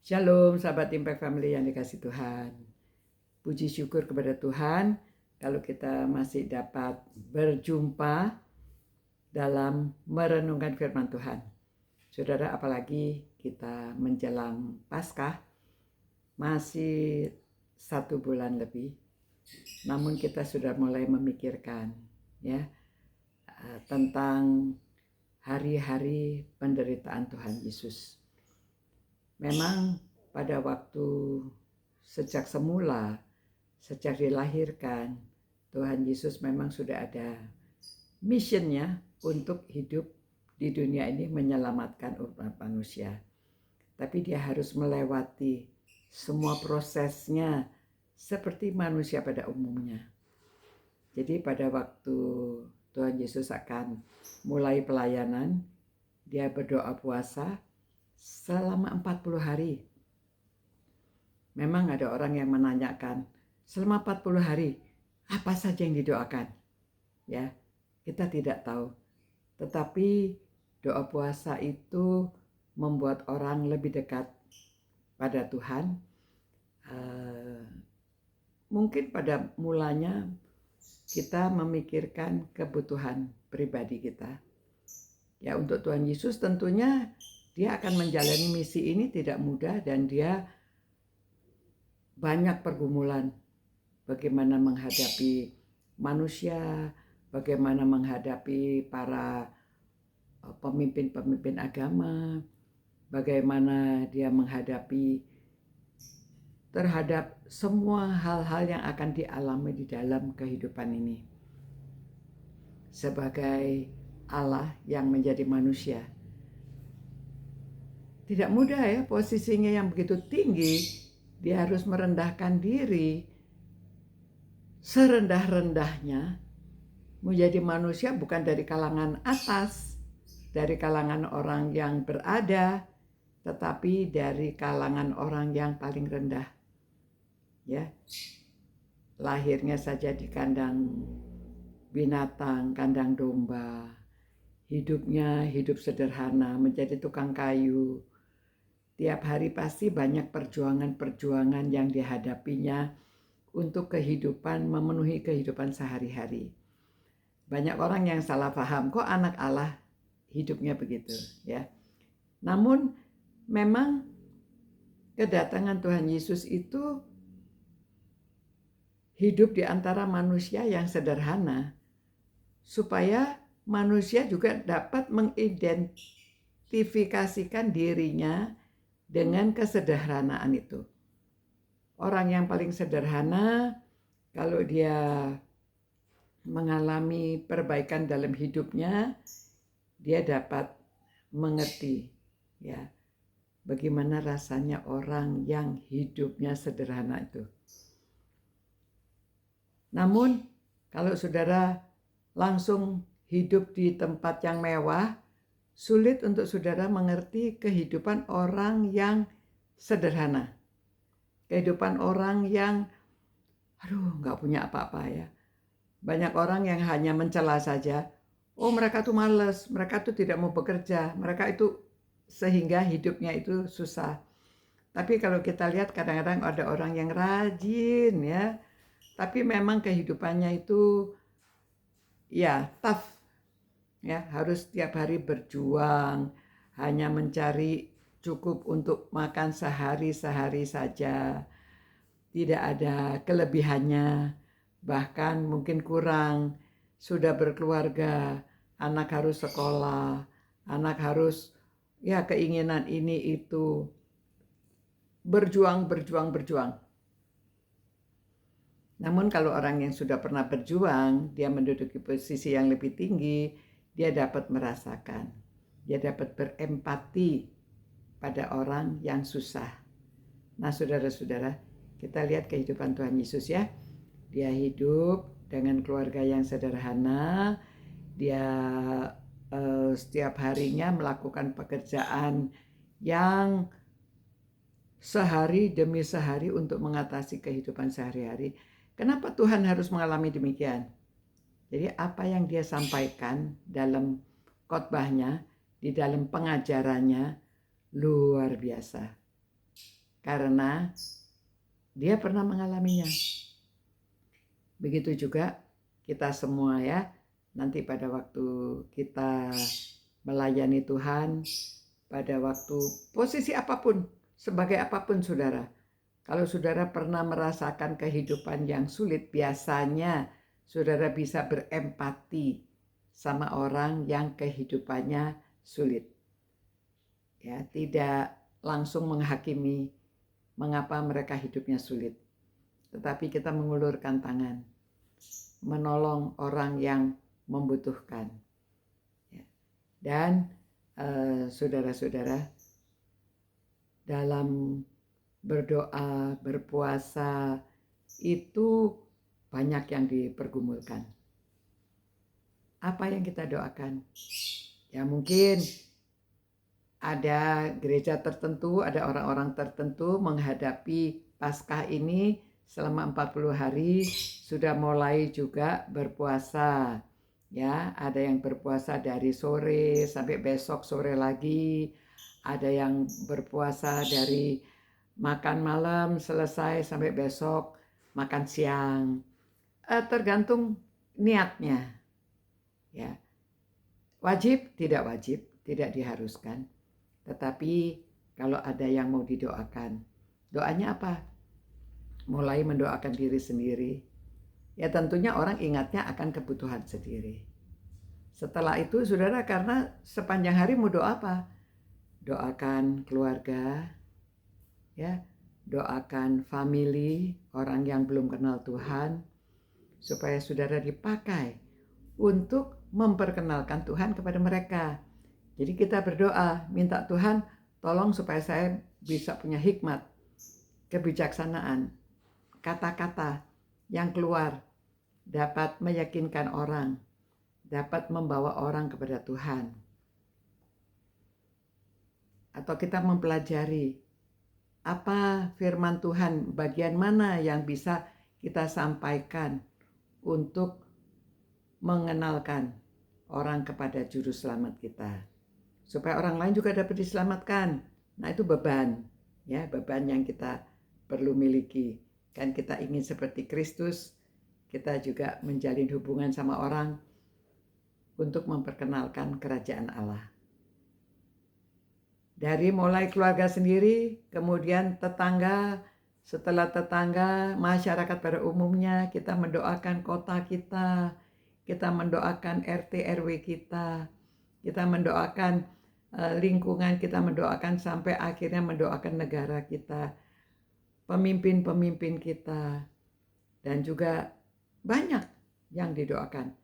Shalom sahabat Impact Family yang dikasih Tuhan. Puji syukur kepada Tuhan kalau kita masih dapat berjumpa dalam merenungkan firman Tuhan. Saudara, apalagi kita menjelang Paskah, masih 1 bulan lebih. Namun kita sudah mulai memikirkan tentang hari-hari penderitaan Tuhan Yesus. Memang pada waktu sejak semula, sejak dilahirkan, Tuhan Yesus memang sudah ada missionnya untuk hidup di dunia ini menyelamatkan umat manusia. Tapi dia harus melewati semua prosesnya seperti manusia pada umumnya. Jadi pada waktu Tuhan Yesus akan mulai pelayanan, dia berdoa puasa selama 40 hari. Memang ada orang yang menanyakan, selama 40 hari, apa saja yang didoakan? Ya, kita tidak tahu. Tetapi doa puasa itu membuat orang lebih dekat pada Tuhan. Mungkin pada mulanya kita memikirkan kebutuhan pribadi kita. Ya, untuk Tuhan Yesus tentunya dia akan menjalani misi ini tidak mudah dan dia banyak pergumulan. Bagaimana menghadapi manusia, bagaimana menghadapi para pemimpin-pemimpin agama, bagaimana dia menghadapi terhadap semua hal-hal yang akan dialami di dalam kehidupan ini. Sebagai Allah yang menjadi manusia, tidak mudah ya, posisinya yang begitu tinggi. Dia harus merendahkan diri serendah-rendahnya menjadi manusia, bukan dari kalangan atas, dari kalangan orang yang berada, tetapi dari kalangan orang yang paling rendah. Ya, lahirnya saja di kandang binatang, kandang domba. Hidupnya hidup sederhana, menjadi tukang kayu. Tiap hari pasti banyak perjuangan-perjuangan yang dihadapinya untuk kehidupan, memenuhi kehidupan sehari-hari. Banyak orang yang salah paham, kok anak Allah hidupnya begitu, ya. Namun memang kedatangan Tuhan Yesus itu hidup di antara manusia yang sederhana, supaya manusia juga dapat mengidentifikasikan dirinya dengan kesederhanaan itu. Orang yang paling sederhana, kalau dia mengalami perbaikan dalam hidupnya, dia dapat mengerti ya bagaimana rasanya orang yang hidupnya sederhana itu. Namun kalau saudara langsung hidup di tempat yang mewah, sulit untuk saudara mengerti kehidupan orang yang sederhana. Kehidupan orang yang nggak punya apa-apa ya. Banyak orang yang hanya mencela saja. Oh, mereka tuh malas, mereka tuh tidak mau bekerja, mereka itu sehingga hidupnya itu susah. Tapi kalau kita lihat kadang-kadang ada orang yang rajin ya, tapi memang kehidupannya itu ya tough ya, harus tiap hari berjuang, hanya mencari cukup untuk makan sehari-sehari saja, tidak ada kelebihannya, bahkan mungkin kurang. Sudah berkeluarga, anak harus sekolah, anak harus ya keinginan ini itu, berjuang. Namun kalau orang yang sudah pernah berjuang, dia menduduki posisi yang lebih tinggi, dia dapat merasakan, dia dapat berempati pada orang yang susah. Nah, saudara-saudara, kita lihat kehidupan Tuhan Yesus ya. Dia hidup dengan keluarga yang sederhana, dia setiap harinya melakukan pekerjaan yang sehari demi sehari untuk mengatasi kehidupan sehari-hari. Kenapa Tuhan harus mengalami demikian? Jadi apa yang dia sampaikan dalam khotbahnya, di dalam pengajarannya luar biasa. karena dia pernah mengalaminya. Begitu juga kita semua ya, nanti pada waktu kita melayani Tuhan, pada waktu posisi apapun, sebagai apapun saudara, kalau saudara pernah merasakan kehidupan yang sulit, biasanya saudara bisa berempati sama orang yang kehidupannya sulit. Ya, tidak langsung menghakimi mengapa mereka hidupnya sulit, tetapi kita mengulurkan tangan, menolong orang yang membutuhkan. Dan saudara-saudara, dalam berdoa, berpuasa itu banyak yang dipergumulkan. Apa yang kita doakan? Ya mungkin ada gereja tertentu, ada orang-orang tertentu menghadapi Paskah ini selama 40 hari sudah mulai juga berpuasa. Ya, ada yang berpuasa dari sore sampai besok sore lagi. Ada yang berpuasa dari makan malam selesai sampai besok makan siang. Tergantung niatnya. Ya. Wajib, tidak diharuskan. Tetapi kalau ada yang mau didoakan, doanya apa? Mulai mendoakan diri sendiri. Ya tentunya orang ingatnya akan kebutuhan sendiri. Setelah itu saudara, karena sepanjang hari mau doa apa? Doakan keluarga, ya, doakan family, orang yang belum kenal Tuhan, supaya saudara dipakai untuk memperkenalkan Tuhan kepada mereka. Jadi kita berdoa, minta Tuhan tolong supaya saya bisa punya hikmat, kebijaksanaan, kata-kata yang keluar dapat meyakinkan orang, dapat membawa orang kepada Tuhan. Atau kita mempelajari apa firman Tuhan, bagian mana yang bisa kita sampaikan untuk mengenalkan orang kepada juru selamat kita, supaya orang lain juga dapat diselamatkan. Nah itu beban, ya, beban yang kita perlu miliki. Kan kita ingin seperti Kristus, kita juga menjalin hubungan sama orang untuk memperkenalkan kerajaan Allah. Dari mulai keluarga sendiri, kemudian tetangga, setelah tetangga, masyarakat pada umumnya, kita mendoakan kota kita mendoakan RT RW kita mendoakan lingkungan, kita mendoakan sampai akhirnya mendoakan negara kita, pemimpin-pemimpin kita, dan juga banyak yang didoakan.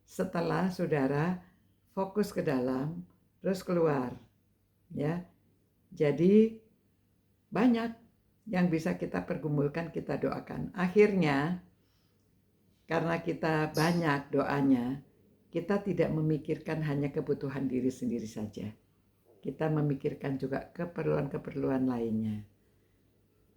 Setelah saudara fokus ke dalam, terus keluar, ya. Jadi banyak yang bisa kita pergumulkan, kita doakan. Akhirnya karena kita banyak doanya, kita tidak memikirkan hanya kebutuhan diri sendiri saja. Kita memikirkan juga keperluan-keperluan lainnya.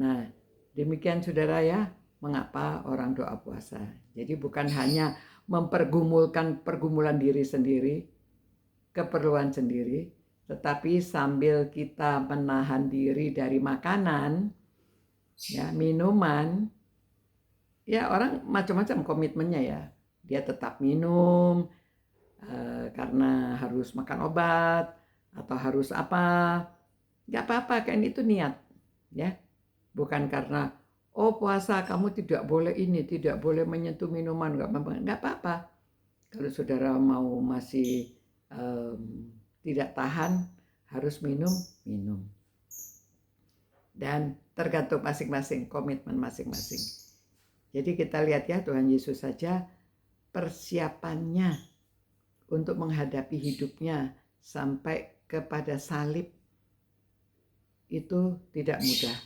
Nah, demikian saudara ya, mengapa orang doa puasa. Jadi bukan hanya mempergumulkan pergumulan diri sendiri, keperluan sendiri, tetapi sambil kita menahan diri dari makanan, ya, minuman, ya orang macam-macam komitmennya ya. Dia tetap minum karena harus makan obat atau harus apa. Gak apa-apa, kan itu niat, ya. Bukan karena puasa kamu tidak boleh ini, tidak boleh menyentuh minuman, gak apa-apa. Kalau saudara mau masih tidak tahan harus minum. Dan tergantung masing-masing, komitmen masing-masing. Jadi kita lihat ya, Tuhan Yesus saja persiapannya untuk menghadapi hidupnya sampai kepada salib itu tidak mudah.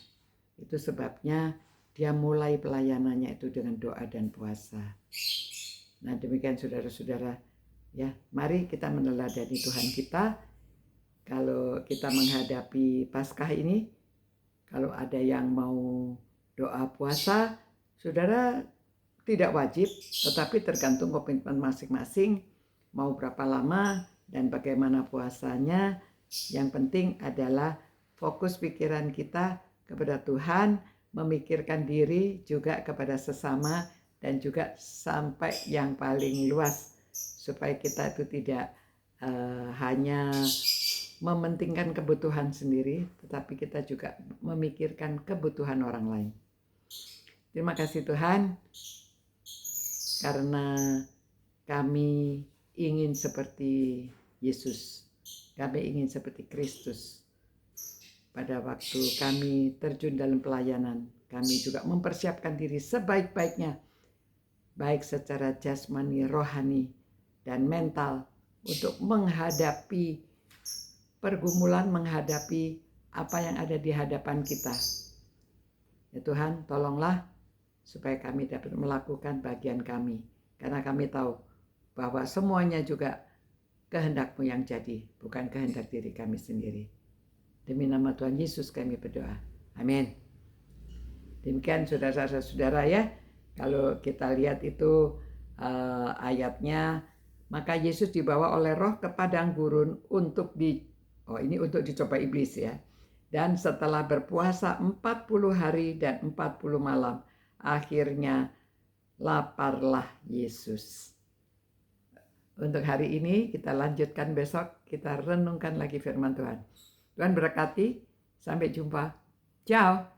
Itu sebabnya dia mulai pelayanannya itu dengan doa dan puasa. Nah demikian saudara-saudara, ya, mari kita meneladani Tuhan kita. Kalau kita menghadapi Paskah ini, kalau ada yang mau doa puasa, saudara tidak wajib, tetapi tergantung komitmen masing-masing, mau berapa lama dan bagaimana puasanya. Yang penting adalah fokus pikiran kita kepada Tuhan, memikirkan diri juga kepada sesama, dan juga sampai yang paling luas, supaya kita itu tidak hanya mementingkan kebutuhan sendiri, tetapi kita juga memikirkan kebutuhan orang lain. Terima kasih Tuhan, karena kami ingin seperti Yesus, kami ingin seperti Kristus. Pada waktu kami terjun dalam pelayanan, kami juga mempersiapkan diri sebaik-baiknya, baik secara jasmani, rohani, dan mental, untuk menghadapi pergumulan, menghadapi apa yang ada di hadapan kita. Ya Tuhan, tolonglah supaya kami dapat melakukan bagian kami, karena kami tahu bahwa semuanya juga kehendak-Mu yang jadi, bukan kehendak diri kami sendiri. Demi nama Tuhan Yesus kami berdoa. Amin. Demikian saudara-saudara ya, kalau kita lihat itu ayatnya, maka Yesus dibawa oleh Roh ke padang gurun untuk dicoba iblis ya. Dan setelah berpuasa 40 hari dan 40 malam, akhirnya laparlah Yesus. Untuk hari ini kita lanjutkan, besok kita renungkan lagi firman Tuhan. Tuhan berkati, sampai jumpa. Ciao.